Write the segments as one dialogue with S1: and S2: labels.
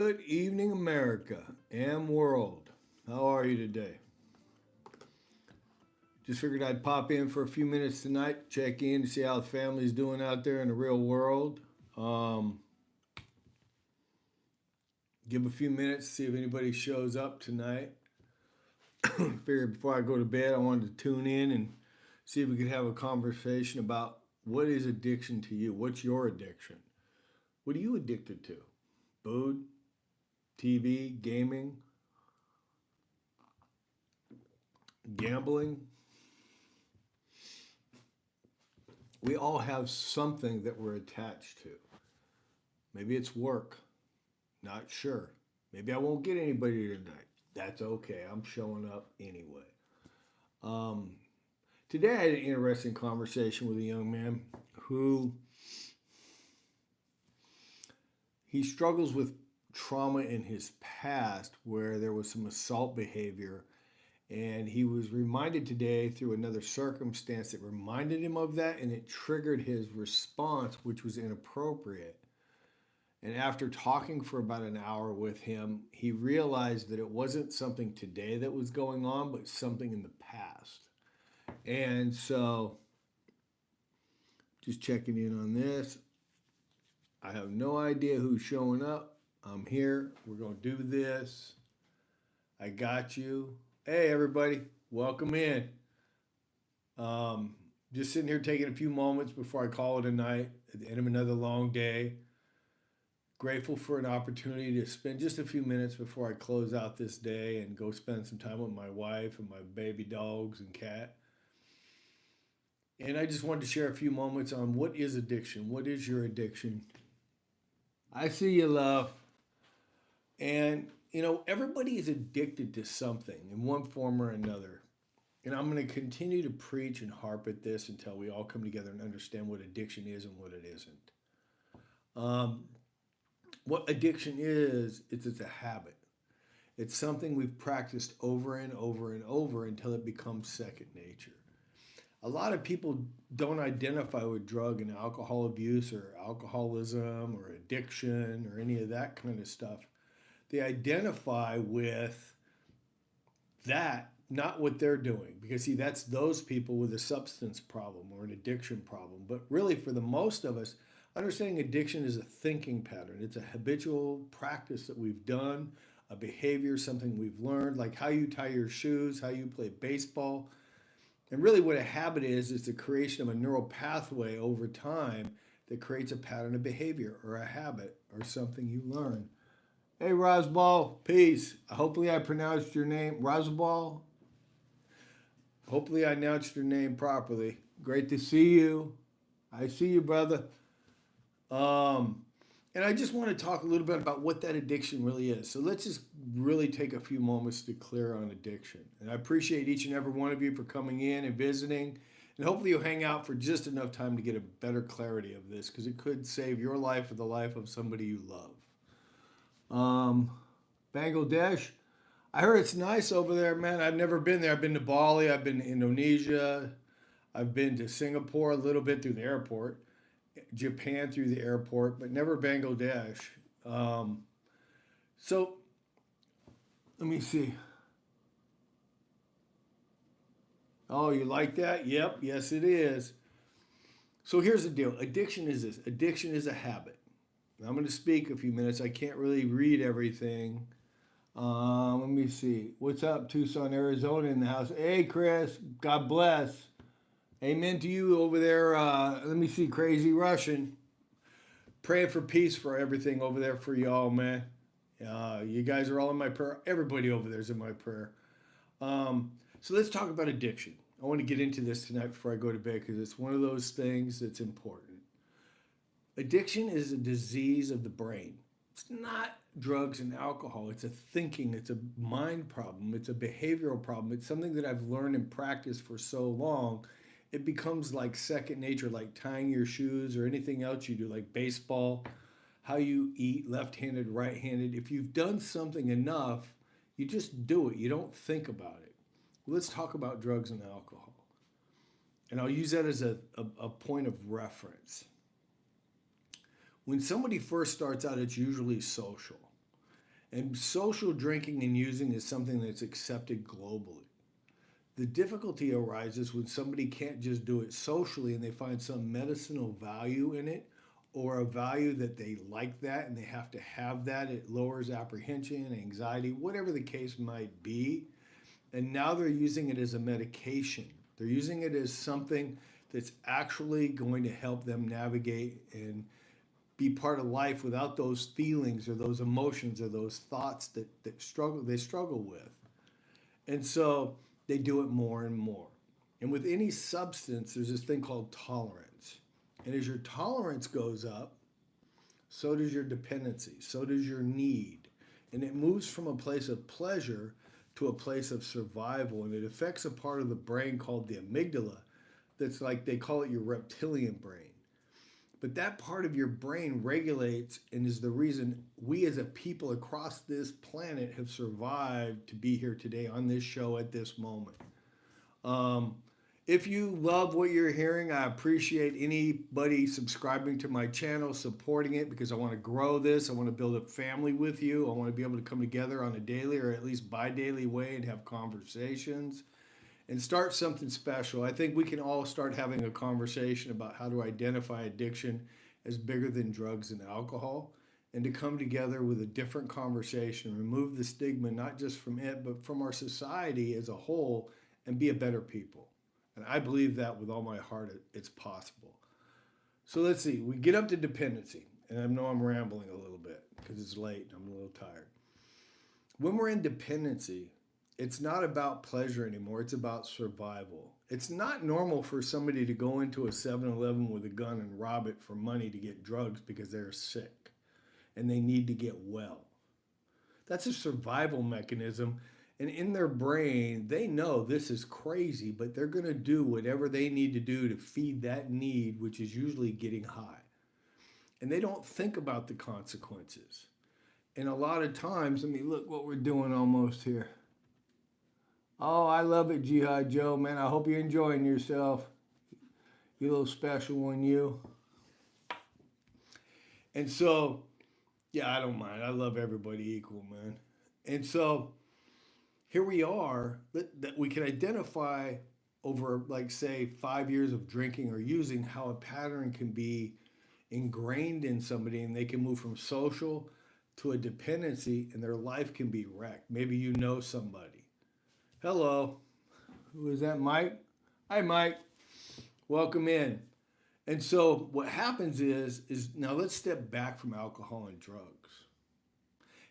S1: Good evening, America and world. How are you today? Just figured I'd pop in for a few minutes tonight, check in to see how the family's doing out there in the real world. Um, Give a few minutes, see if anybody shows up tonight. Figured before I go to bed, I wanted to tune in and see if we could have a conversation about what is addiction to you? What's your addiction? What are you addicted to? Food, TV, gaming, gambling? We all have something that we're attached to. Maybe it's work. Not sure. Maybe I won't get anybody tonight. That's okay. I'm showing up anyway. Um, Today I had an interesting conversation with a young man who he struggles with trauma in his past where there was some assault behavior, and he was reminded today through another circumstance that reminded him of that, and it triggered his response, which was inappropriate. And after talking for about an hour with him, he realized that it wasn't something today that was going on, but something in the past. And so, just checking in on this. I have no idea who's showing up. I'm here. We're going to do this. I got you. Hey, everybody. Welcome in. Um, just sitting here taking a few moments before I call it a night at the end of another long day. Grateful for an opportunity to spend just a few minutes before I close out this day and go spend some time with my wife and my baby dogs and cat. And I just wanted to share a few moments on what is addiction? What is your addiction? I see you, love. And, everybody is addicted to something in one form or another. And I'm going to continue to preach and harp at this until we all come together and understand what addiction is and what it isn't. Um, what addiction is, it's a habit. It's something we've practiced over and over and over until it becomes second nature. A lot of people don't identify with drug and alcohol abuse or alcoholism or addiction or any of that kind of stuff. They identify with that, not what they're doing. Because, see, that's those people with a substance problem or an addiction problem. But really, for the most of us, understanding addiction is a thinking pattern, it's a habitual practice that we've done, a behavior, something we've learned, like how you tie your shoes, how you play baseball. And really, what a habit is the creation of a neural pathway over time that creates a pattern of behavior or a habit or something you learn. Hey, Rosbal, peace. Hopefully, I pronounced your name, Rosbal. Hopefully, I announced your name properly. Great to see you. I see you, brother. Um, and I just want to talk a little bit about what that addiction really is. So let's just really take a few moments to clear on addiction. And I appreciate each and every one of you for coming in and visiting. And hopefully you'll hang out for just enough time to get a better clarity of this because it could save your life or the life of somebody you love. Um, Bangladesh, I heard it's nice over there, man. I've never been there. I've been to Bali, I've been to Indonesia, I've been to Singapore a little bit through the airport, Japan through the airport, but never Bangladesh. Um, so let me see. Oh, you like that? Yep, yes, it is. So here's the deal addiction is this addiction is a habit. I'm going to speak a few minutes. I can't really read everything. Let me see. What's up, Tucson, Arizona in the house? Hey, Chris. God bless. Amen to you over there. Let me see. Crazy Russian. Praying for peace for everything over there for y'all, man. You guys are all in my prayer. Everybody over there is in my prayer. So let's talk about addiction. I want to get into this tonight before I go to bed because it's one of those things that's important. Addiction is a disease of the brain. It's not drugs and alcohol. It's a thinking, it's a mind problem, it's a behavioral problem. It's something that I've learned and practiced for so long. It becomes like second nature, like tying your shoes or anything else you do, like baseball, how you eat, left handed, right handed. If you've done something enough, you just do it. You don't think about it. Let's talk about drugs and alcohol. And I'll use that as a point of reference. When somebody first starts out, it's usually social. And social drinking and using is something that's accepted globally. The difficulty arises when somebody can't just do it socially and they find some medicinal value in it, or a value that they like that and they have to have that. It lowers apprehension, anxiety, whatever the case might be. And now they're using it as a medication. They're using it as something that's actually going to help them navigate and be part of life without those feelings or those emotions or those thoughts that they struggle with. And so they do it more and more. And with any substance, there's this thing called tolerance. And as your tolerance goes up, so does your dependency, so does your need. And it moves from a place of pleasure to a place of survival. And it affects a part of the brain called the amygdala that's like they call it your reptilian brain. But that part of your brain regulates and is the reason we as a people across this planet have survived to be here today on this show at this moment. Um, if you love what you're hearing, I appreciate anybody subscribing to my channel, supporting it, because I want to grow this. I want to build a family with you. I want to be able to come together on a daily or at least bi-daily way and have conversations and start something special. I think we can all start having a conversation about how to identify addiction as bigger than drugs and alcohol, and to come together with a different conversation, remove the stigma, not just from it, but from our society as a whole, and be a better people. And I believe that with all my heart, it's possible. So let's see, we get up to dependency, and I know I'm rambling a little bit because it's late and I'm a little tired. When we're in dependency, it's not about pleasure anymore. It's about survival. It's not normal for somebody to go into a 7-Eleven with a gun and rob it for money to get drugs because they're sick and they need to get well. That's a survival mechanism. And in their brain, they know this is crazy, but they're going to do whatever they need to do to feed that need, which is usually getting high. And they don't think about the consequences. And a lot of times, I mean, look what we're doing almost here. Oh, I love it, Jihad Joe, man. I hope you're enjoying yourself. You little special one, you. And so, yeah, I don't mind. I love everybody equal, man. And so here we are that we can identify over, like, say, 5 years of drinking or using how a pattern can be ingrained in somebody and they can move from social to a dependency and their life can be wrecked. Maybe you know somebody. Hello. Who is that, Mike? Hi, Mike. Welcome in. And so what happens is now let's step back from alcohol and drugs.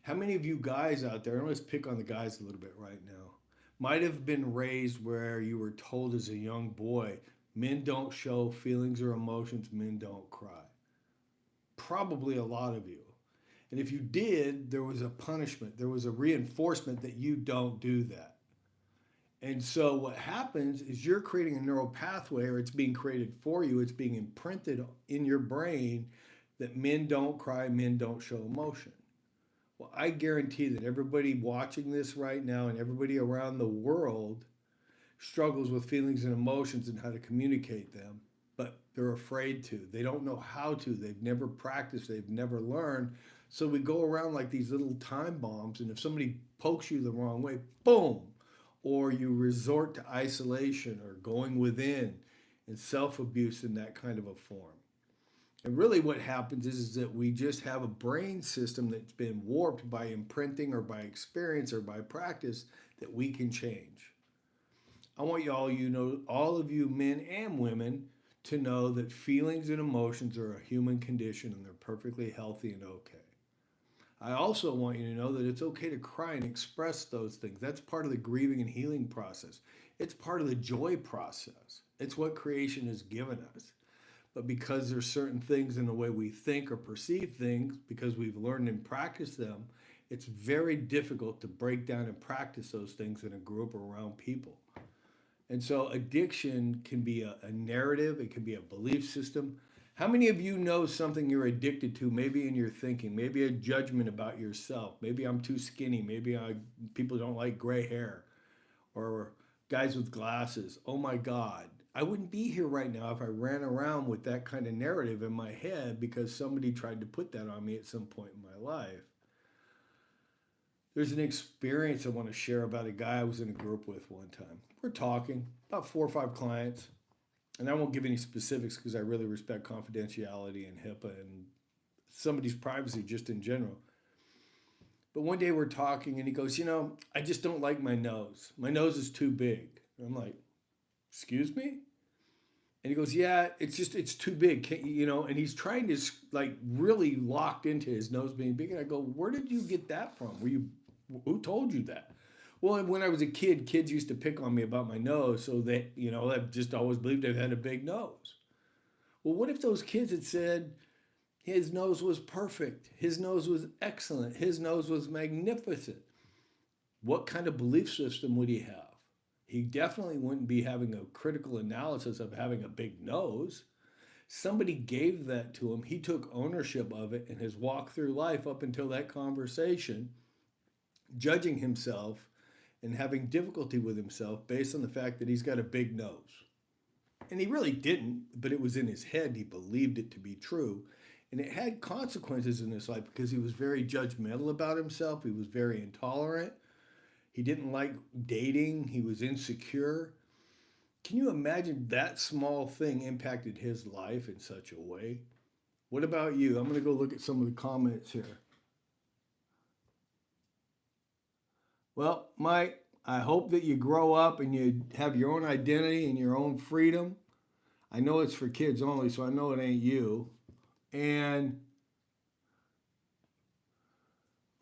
S1: How many of you guys out there, and let's pick on the guys a little bit right now, might have been raised where you were told as a young boy, men don't show feelings or emotions, men don't cry? Probably a lot of you. And if you did, there was a punishment, there was a reinforcement that you don't do that. And so what happens is you're creating a neural pathway, or it's being created for you, it's being imprinted in your brain that men don't cry, men don't show emotion. Well, I guarantee that everybody watching this right now and everybody around the world struggles with feelings and emotions and how to communicate them, but they're afraid to. They don't know how to. They've never practiced, they've never learned. So we go around like these little time bombs, and if somebody pokes you the wrong way, boom, or you resort to isolation or going within and self-abuse in that kind of a form. And really what happens is that we just have a brain system that's been warped by imprinting or by experience or by practice that we can change. I want all of you men and women to know that feelings and emotions are a human condition and they're perfectly healthy and okay. I also want you to know that it's okay to cry and express those things. That's part of the grieving and healing process. It's part of the joy process. It's what creation has given us. But because there's certain things in the way we think or perceive things, because we've learned and practiced them, it's very difficult to break down and practice those things in a group or around people. And so addiction can be a narrative, it can be a belief system. How many of you know something you're addicted to, maybe in your thinking, maybe a judgment about yourself, maybe I'm too skinny, maybe people don't like gray hair, or guys with glasses. Oh my God, I wouldn't be here right now if I ran around with that kind of narrative in my head because somebody tried to put that on me at some point in my life. There's an experience I want to share about a guy I was in a group with one time. We're talking about 4 or 5 clients, and I won't give any specifics because I really respect confidentiality and HIPAA and somebody's privacy just in general. But one day we're talking, and he goes, I just don't like my nose. My nose is too big. And I'm like, excuse me? And he goes, yeah, it's too big, and he's trying to like really locked into his nose being big. And I go, where did you get that from? Who told you that? Well, when I was a kid, kids used to pick on me about my nose, so that, I've just always believed I had a big nose. Well, what if those kids had said his nose was perfect, his nose was excellent, his nose was magnificent? What kind of belief system would he have? He definitely wouldn't be having a critical analysis of having a big nose. Somebody gave that to him. He took ownership of it and has walked through life up until that conversation, judging himself and having difficulty with himself based on the fact that he's got a big nose. And he really didn't, but it was in his head. He believed it to be true. And it had consequences in his life because he was very judgmental about himself. He was very intolerant. He didn't like dating. He was insecure. Can you imagine that small thing impacted his life in such a way? What about you? I'm going to go look at some of the comments here. Well, Mike, I hope that you grow up and you have your own identity and your own freedom. I know it's for kids only, so I know it ain't you. And,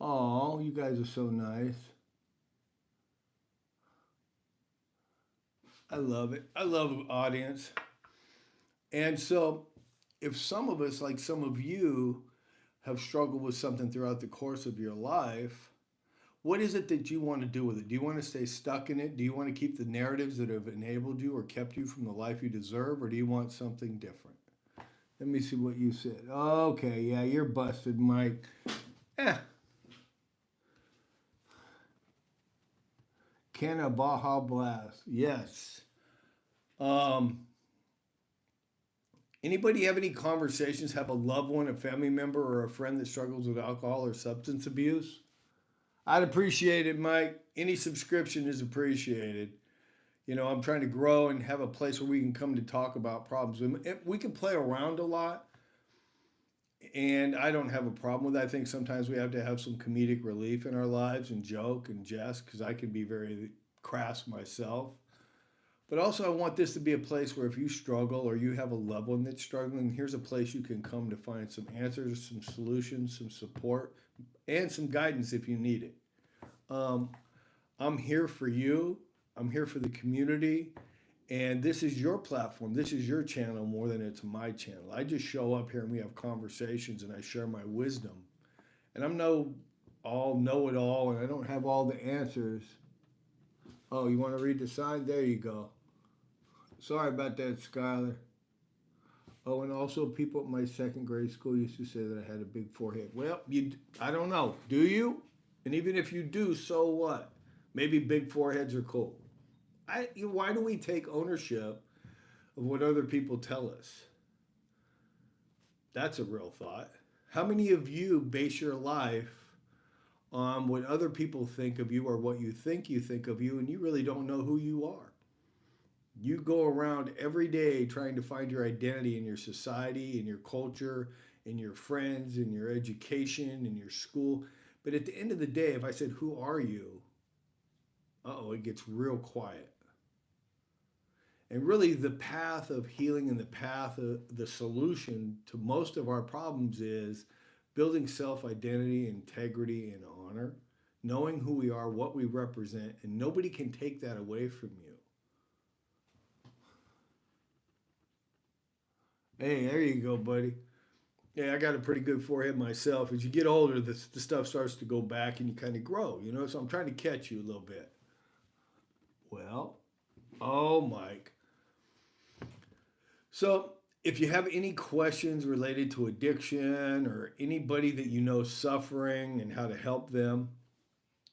S1: oh, you guys are so nice. I love it. I love audience. And so, if some of us, like some of you, have struggled with something throughout the course of your life, what is it that you want to do with it? Do you want to stay stuck in it? Do you want to keep the narratives that have enabled you or kept you from the life you deserve? Or do you want something different? Let me see what you said. Okay, yeah, you're busted, Mike. Eh. Canna Baja Blast. Yes. Um, Anybody have any conversations, have a loved one, a family member, or a friend that struggles with alcohol or substance abuse? I'd appreciate it, Mike. Any subscription is appreciated. I'm trying to grow and have a place where we can come to talk about problems. And we can play around a lot, and I don't have a problem with that. I think sometimes we have to have some comedic relief in our lives and joke and jest because I can be very crass myself. But also, I want this to be a place where if you struggle or you have a loved one that's struggling, here's a place you can come to find some answers, some solutions, some support, and some guidance if you need it. Um, I'm here for you. I'm here for the community. And this is your platform. This is your channel more than it's my channel. I just show up here and we have conversations and I share my wisdom. And I'm no all know it all and I don't have all the answers. Oh, you want to read the sign? There you go. Sorry about that, Skylar. Oh, and also people at my second grade school used to say that I had a big forehead. Well, I don't know. Do you? And even if you do, so what? Maybe big foreheads are cool. Why do we take ownership of what other people tell us? That's a real thought. How many of you base your life on what other people think of you or what you think of you, and you really don't know who you are? You go around every day trying to find your identity in your society, in your culture, in your friends, in your education, in your school. But at the end of the day, if I said, who are you? Uh-oh, it gets real quiet. And really, the path of healing and the path of the solution to most of our problems is building self identity, integrity, and honor, knowing who we are, what we represent, and nobody can take that away from you. Hey, there you go, buddy. Yeah, I got a pretty good forehead myself. As you get older, the stuff starts to go back and you kind of grow, So I'm trying to catch you a little bit. Well, oh, Mike. So, if you have any questions related to addiction or anybody that you know suffering and how to help them,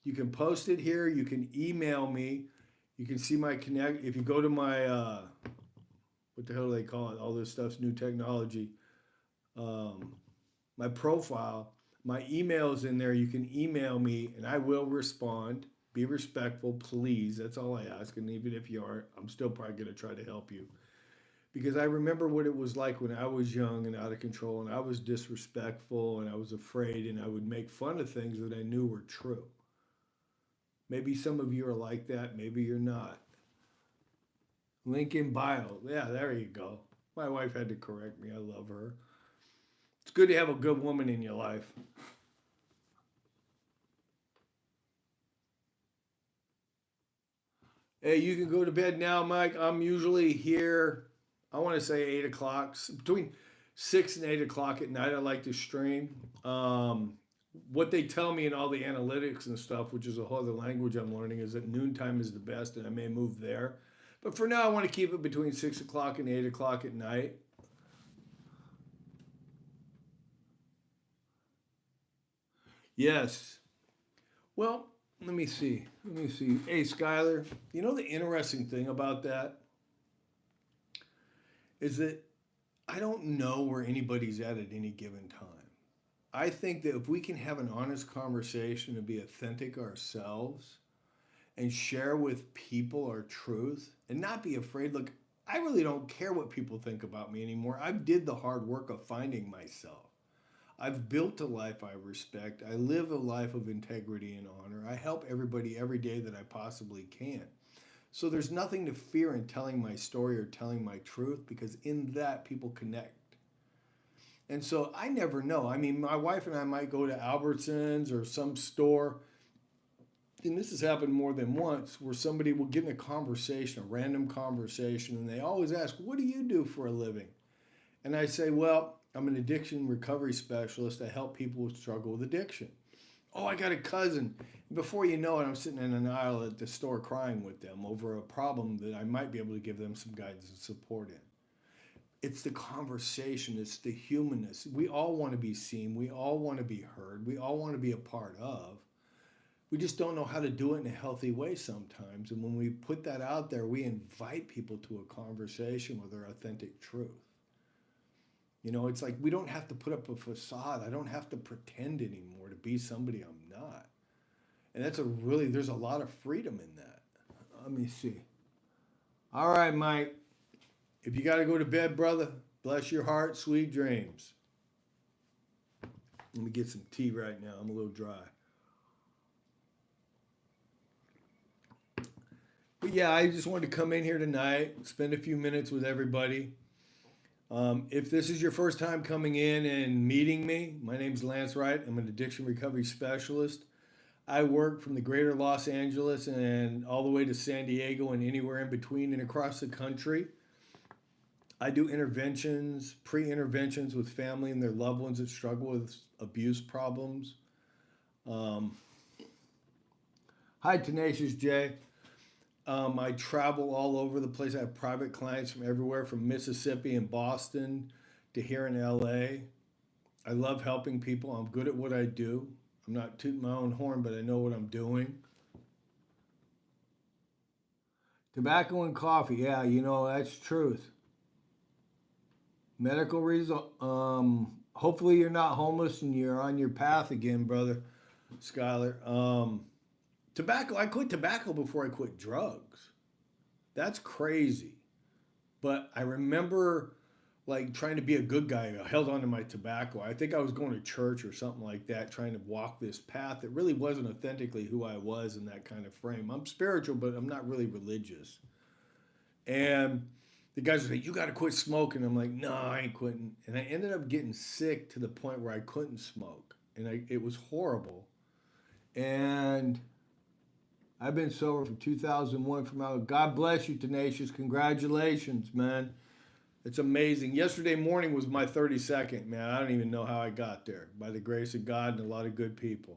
S1: you can post it here. You can email me. You can see my connect. If you go to my, what the hell do they call it? All this stuff's new technology. Um, my profile. My email's in there. You can email me and I will respond. Be respectful, please. That's all I ask. And even if you aren't, I'm still probably going to try to help you. Because I remember what it was like when I was young and out of control and I was disrespectful and I was afraid and I would make fun of things that I knew were true. Maybe some of you are like that, maybe you're not. Link in bio. Yeah, there you go. My wife had to correct me. I love her. It's good to have a good woman in your life. Hey, you can go to bed now, Mike. I'm usually here, I want to say 8 o'clock, between 6 and 8 o'clock at night. I like to stream. What they tell me in all the analytics and stuff, which is a whole other language I'm learning, is that noontime is the best, and I may move there. But for now, I want to keep it between 6 o'clock and 8 o'clock at night. Yes. Well, let me see. Let me see. Hey, Skylar, you know the interesting thing about that is that I don't know where anybody's at any given time. I think that if we can have an honest conversation and be authentic ourselves and share with people our truth and not be afraid. Look, I really don't care what people think about me anymore. I did the hard work of finding myself. I've built a life I respect. I live a life of integrity and honor. I help everybody every day that I possibly can. So there's nothing to fear in telling my story or telling my truth because in that people connect. And so I never know. I mean, my wife and I might go to Albertsons or some store, and this has happened more than once, where somebody will get in a conversation, a random conversation, and they always ask, "What do you do for a living?" And I say, "Well, I'm an addiction recovery specialist. I help people who struggle with addiction." "Oh, I got a cousin." Before you know it, I'm sitting in an aisle at the store crying with them over a problem that I might be able to give them some guidance and support in. It's the conversation, it's the humanness. We all want to be seen, we all want to be heard, we all want to be a part of. We just don't know how to do it in a healthy way sometimes. And when we put that out there, we invite people to a conversation with their authentic truth. You know, it's like we don't have to put up a facade. I don't have to pretend anymore to be somebody I'm not. And there's a lot of freedom in that. Let me see. All right, Mike. If you got to go to bed, brother, bless your heart, sweet dreams. Let me get some tea right now. I'm a little dry. But yeah, I just wanted to come in here tonight, spend a few minutes with everybody. If this is your first time coming in and meeting me, my name is Lance Wright. I'm an addiction recovery specialist. I work from the greater Los Angeles and all the way to San Diego and anywhere in between and across the country. I do interventions, pre interventions with family and their loved ones that struggle with abuse problems. Um, Hi, Tenacious J. I travel all over the place. I have private clients from everywhere, from Mississippi and Boston to here in LA. I love helping people. I'm good at what I do. I'm not tooting my own horn, but I know what I'm doing. Tobacco and coffee, yeah, that's truth. Medical reason. Hopefully you're not homeless and you're on your path again, brother Skylar. Tobacco. I quit tobacco before I quit drugs. That's crazy. But I remember like trying to be a good guy. I held on to my tobacco. I think I was going to church or something like that, trying to walk this path that really wasn't authentically who I was in that kind of frame. I'm spiritual, but I'm not really religious. And the guys would say, "You got to quit smoking." I'm like, "No, I ain't quitting." And I ended up getting sick to the point where I couldn't smoke. And it was horrible. And I've been sober from 2001 from out. God bless you, Tenacious. Congratulations, man. It's amazing. Yesterday morning was my 32nd, man. I don't even know how I got there. By the grace of God and a lot of good people.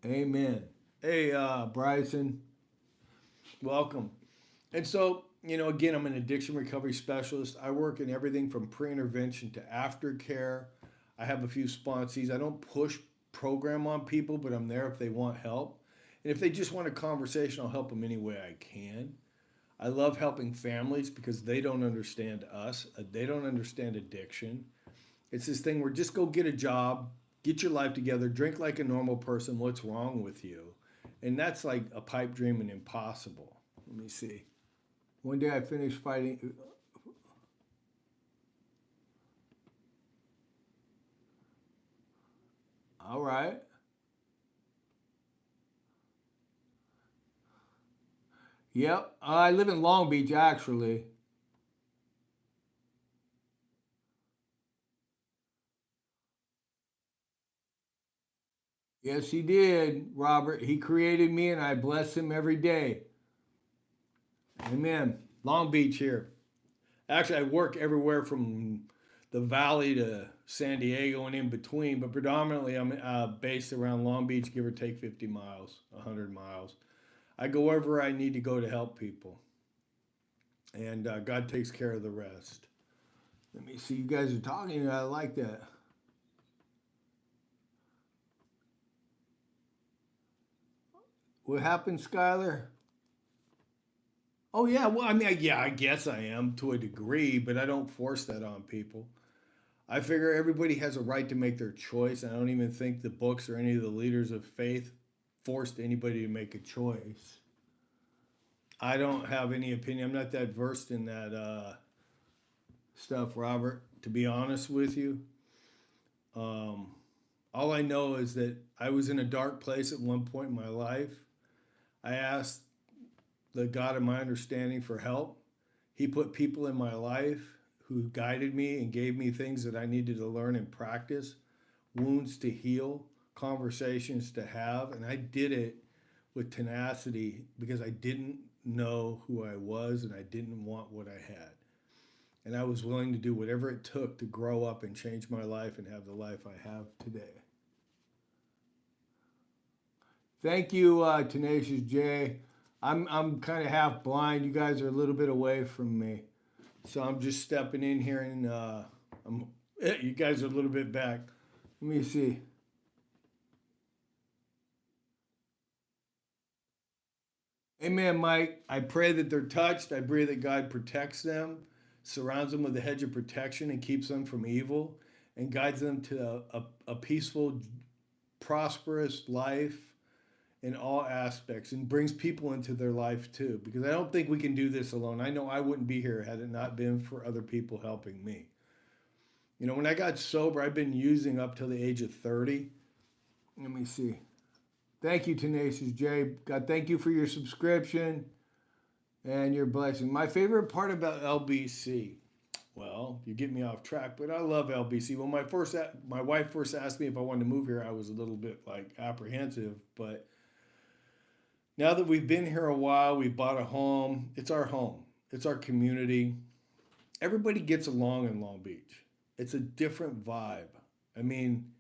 S1: Amen. Hey, Bryson, welcome. And so, again, I'm an addiction recovery specialist. I work in everything from pre intervention to aftercare. I have a few sponsees. I don't push program on people, but I'm there if they want help. And if they just want a conversation, I'll help them any way I can. I love helping families because they don't understand us. They don't understand addiction. It's this thing where just go get a job, get your life together, drink like a normal person. What's wrong with you? And that's like a pipe dream and impossible. Let me see. One day I finished fighting. All right. Yep. I live in Long Beach, actually. Yes, he did, Robert. He created me, and I bless him every day. Amen. Long Beach here. Actually, I work everywhere from the valley to San Diego and in between, but predominantly I'm based around Long Beach, give or take 50 miles, 100 miles. I go wherever I need to go to help people, and God takes care of the rest. Let me see. You guys are talking. I like that. What happened, Skylar? Oh yeah. Well, I mean, yeah, I guess I am to a degree, but I don't force that on people. I figure everybody has a right to make their choice, and I don't even think the books or any of the leaders of faith forced anybody to make a choice. I don't have any opinion. I'm not that versed in that stuff, Robert. To be honest with you, um, all I know is that I was in a dark place at one point in my life. I asked the God of my understanding for help. He put people in my life who guided me and gave me things that I needed to learn and practice, wounds to heal, conversations to have, and I did it with tenacity because I didn't know who I was and I didn't want what I had. And I was willing to do whatever it took to grow up and change my life and have the life I have today. Thank you, Tenacious J. I'm kind of half blind. You guys are a little bit away from me, so I'm just stepping in here and you guys are a little bit back. Let me see. Amen, Mike. I pray that they're touched. I pray that God protects them, surrounds them with a hedge of protection, and keeps them from evil, and guides them to a peaceful, prosperous life in all aspects, and brings people into their life too. Because I don't think we can do this alone. I know I wouldn't be here had it not been for other people helping me. You know, when I got sober, I've been using up till the age of 30. Let me see. Thank you, Tenacious J. God, thank you for your subscription and your blessing. My favorite part about LBC, well, you get me off track, but I love LBC. When my wife first asked me if I wanted to move here, I was a little bit like apprehensive, but now that we've been here a while, we bought a home. It's our home. It's our community. Everybody gets along in Long Beach. It's a different vibe. I mean,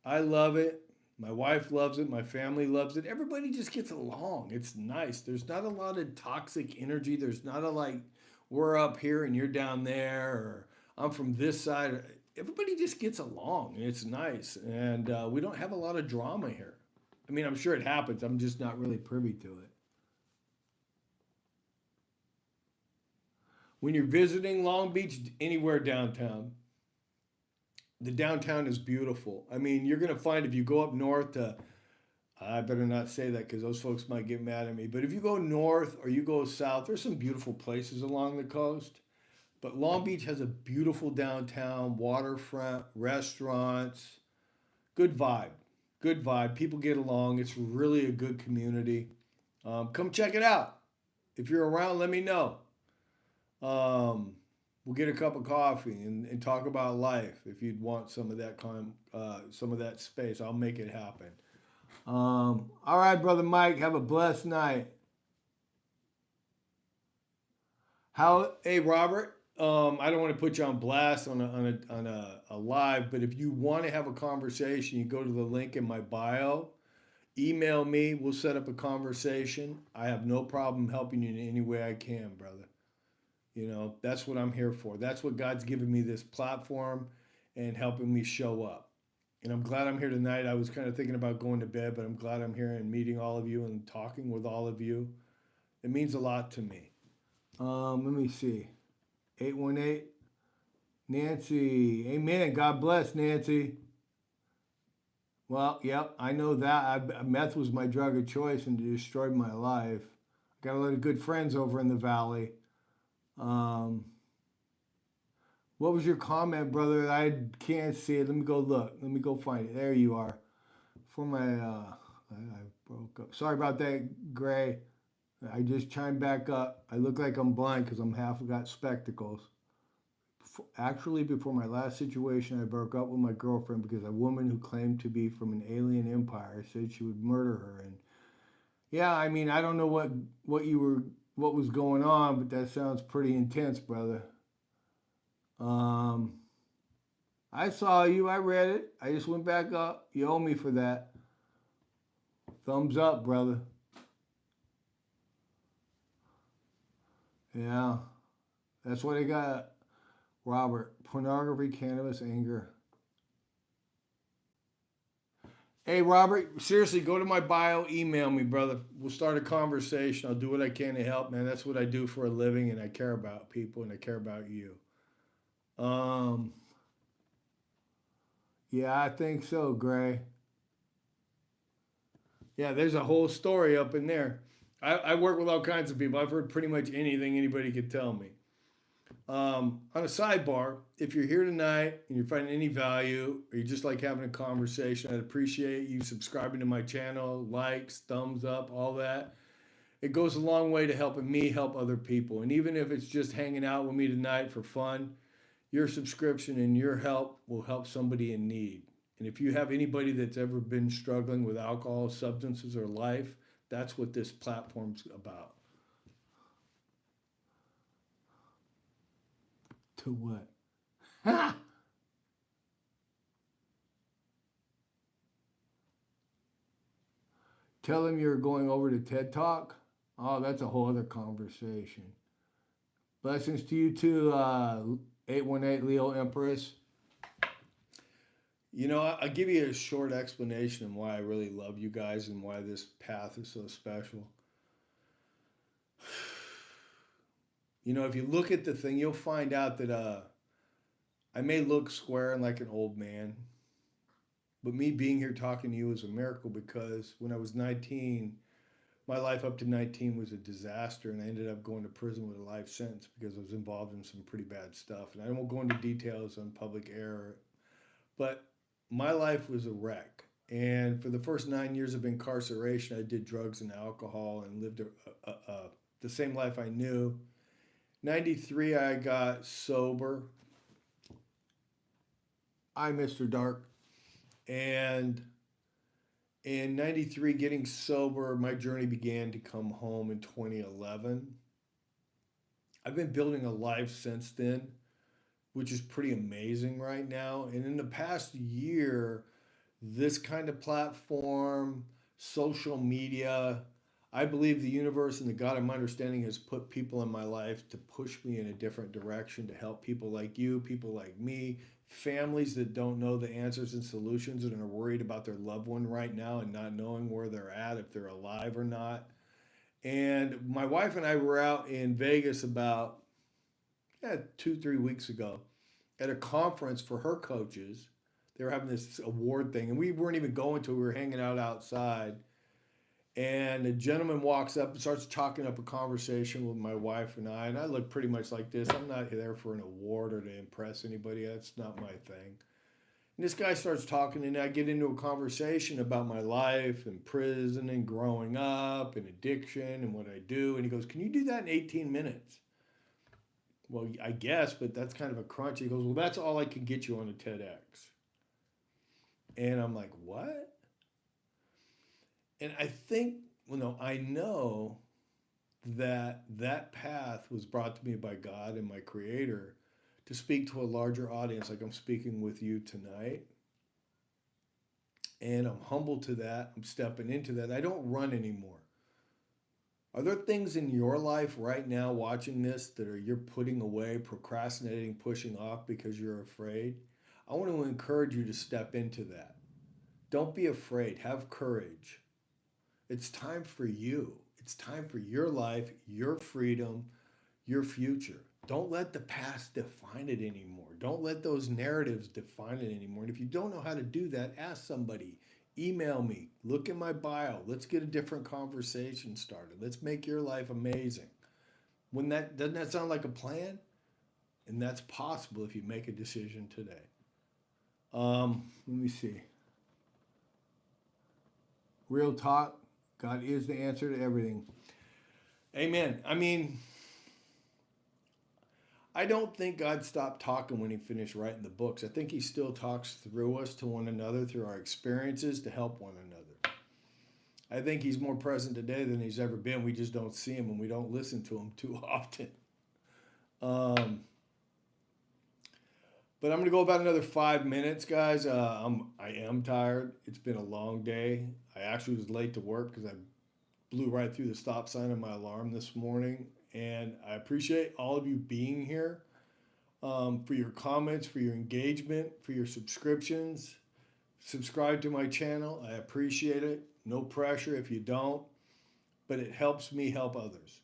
S1: I love it. My wife loves it. My family loves it. Everybody just gets along. It's nice. There's not a lot of toxic energy. There's not a like, we're up here and you're down there, or I'm from this side. Everybody just gets along. And it's nice. And we don't have a lot of drama here. I mean, I'm sure it happens. I'm just not really privy to it. When you're visiting Long Beach, anywhere downtown, the downtown is beautiful. I mean, you're going to find if you go up north to, I better not say that because those folks might get mad at me. But if you go north or you go south, there's some beautiful places along the coast. But Long Beach has a beautiful downtown, waterfront, restaurants, good vibe. Good vibe. People get along. It's really a good community. Come check it out. If you're around, let me know. Um, we'll get a cup of coffee and talk about life. If you'd want some of that some of that space, I'll make it happen. All right, brother Mike, have a blessed night. How? Hey, Robert. I don't want to put you on blast on a live, but if you want to have a conversation, you go to the link in my bio. Email me. We'll set up a conversation. I have no problem helping you in any way I can, brother. You know, that's what I'm here for. That's what God's given me this platform and helping me show up. And I'm glad I'm here tonight. I was kind of thinking about going to bed, but I'm glad I'm here and meeting all of you and talking with all of you. It means a lot to me. Let me see. 818 Nancy. Amen. God bless, Nancy. Well, yep, I know that. Meth was my drug of choice and it destroyed my life. Got a lot of good friends over in the valley. Um, what was your comment, brother? I can't see it. Let me go look. Let me go find it. There you are. For my, I broke up. Sorry about that, Gray. I just chimed back up. I look like I'm blind because I'm half got spectacles. Actually, before my last situation, I broke up with my girlfriend because a woman who claimed to be from an alien empire said she would murder her. And yeah, I mean, I don't know what was going on, but that sounds pretty intense, brother. Um, I saw you. I read it. I just went back up. You owe me for that. Thumbs up, brother. Yeah, that's what I got. Robert, pornography, cannabis, anger. Hey, Robert, seriously, go to my bio, email me, brother. We'll start a conversation. I'll do what I can to help, man. That's what I do for a living, and I care about people, and I care about you. Um, yeah, I think so, Gray. Yeah, there's a whole story up in there. I work with all kinds of people. I've heard pretty much anything anybody could tell me. On a sidebar, if you're here tonight and you're finding any value or you just like having a conversation, I'd appreciate you subscribing to my channel, likes, thumbs up, all that. It goes a long way to helping me help other people. And even if it's just hanging out with me tonight for fun, your subscription and your help will help somebody in need. And if you have anybody that's ever been struggling with alcohol, substances, or life, that's what this platform's about. To what? Tell them you're going over to TED Talk. Oh, that's a whole other conversation. Blessings to you too, 818 Leo Empress. You know, I'll give you a short explanation of why I really love you guys and why this path is so special. You know, if you look at the thing, you'll find out that I may look square and like an old man, but me being here talking to you is a miracle because when I was 19, my life up to 19 was a disaster, and I ended up going to prison with a life sentence because I was involved in some pretty bad stuff. And I won't go into details on public air, but my life was a wreck. And for the first 9 years of incarceration, I did drugs and alcohol and lived the same life I knew. 93, I got sober. I, Mr. Dark. And in 93, getting sober, my journey began to come home in 2011. I've been building a life since then, which is pretty amazing right now. And in the past year, this kind of platform, social media, I believe the universe and the God of my understanding has put people in my life to push me in a different direction to help people like you, people like me, families that don't know the answers and solutions and are worried about their loved one right now and not knowing where they're at, if they're alive or not. And my wife and I were out in Vegas about 2, 3 weeks ago at a conference for her coaches. They were having this award thing, and we weren't even going to. We were hanging out outside, and a gentleman walks up and starts talking up a conversation with my wife and I. And I look pretty much like this. I'm not there for an award or to impress anybody. That's not my thing. And this guy starts talking, and I get into a conversation about my life and prison and growing up and addiction and what I do. And he goes, "Can you do that in 18 minutes?" Well, I guess, but that's kind of a crunch. He goes, "Well, that's all I can get you on a TEDx." And I'm like, "What?" And I think, well, no, I know that that path was brought to me by God and my creator to speak to a larger audience like I'm speaking with you tonight. And I'm humble to that. I'm stepping into that. I don't run anymore. Are there things in your life right now watching this that are you're putting away, procrastinating, pushing off because you're afraid? I want to encourage you to step into that. Don't be afraid. Have courage. It's time for you. It's time for your life, your freedom, your future. Don't let the past define it anymore. Don't let those narratives define it anymore. And if you don't know how to do that, ask somebody email me. Look in my bio. Let's get a different conversation started. Let's make your life amazing. When that doesn't that sound like a plan? And that's possible if you make a decision today. Let me see. Real talk. God is the answer to everything. Amen. I mean, I don't think God stopped talking when he finished writing the books. I think he still talks through us to one another, through our experiences to help one another. I think he's more present today than he's ever been. We just don't see him and we don't listen to him too often. But I'm going to go about another 5 minutes, guys. I am tired. It's been a long day. I actually was late to work because I blew right through the stop sign on my alarm this morning. And I appreciate all of you being here, for your comments, for your engagement, for your subscriptions. Subscribe to my channel. I appreciate it. No pressure if you don't, but it helps me help others.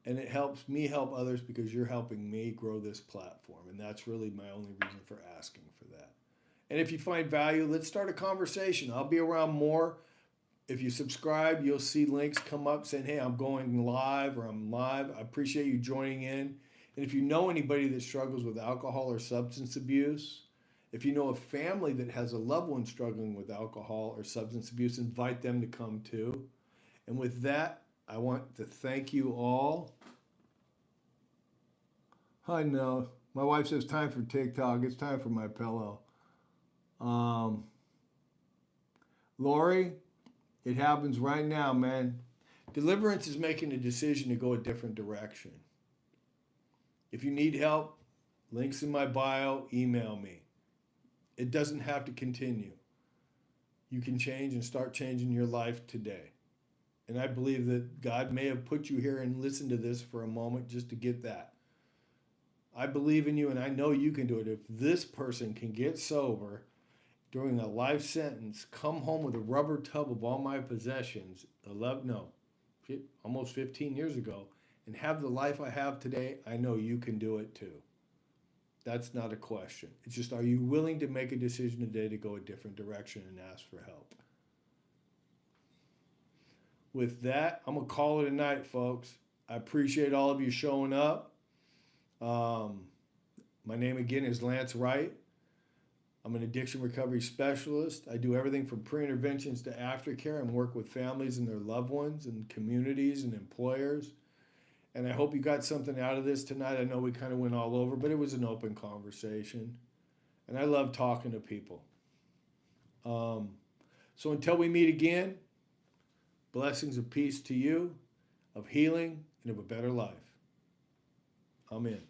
S1: And it helps me help others because you're helping me grow this platform. And that's really my only reason for asking for that. And if you find value, let's start a conversation. I'll be around more. If you subscribe, you'll see links come up saying, hey, I'm going live or I'm live. I appreciate you joining in. And if you know anybody that struggles with alcohol or substance abuse, if you know a family that has a loved one struggling with alcohol or substance abuse, invite them to come too. And with that, I want to thank you all. I know. My wife says time for TikTok. It's time for my pillow. Lori, it happens right now, man. Deliverance is making a decision to go a different direction. If you need help, links in my bio, email me. It doesn't have to continue. You can change and start changing your life today. And I believe that God may have put you here and listened to this for a moment just to get that. I believe in you and I know you can do it. If this person can get sober during a life sentence, come home with a rubber tub of all my possessions, almost 15 years ago, and have the life I have today, I know you can do it too. That's not a question. It's just, are you willing to make a decision today to go a different direction and ask for help? With that, I'm going to call it a night, folks. I appreciate all of you showing up. My name again is Lance Wright. I'm an addiction recovery specialist. I do everything from pre-interventions to aftercare and work with families and their loved ones and communities and employers. And I hope you got something out of this tonight. I know we kind of went all over, but it was an open conversation. And I love talking to people. So until we meet again, blessings of peace to you, of healing, and of a better life. Amen.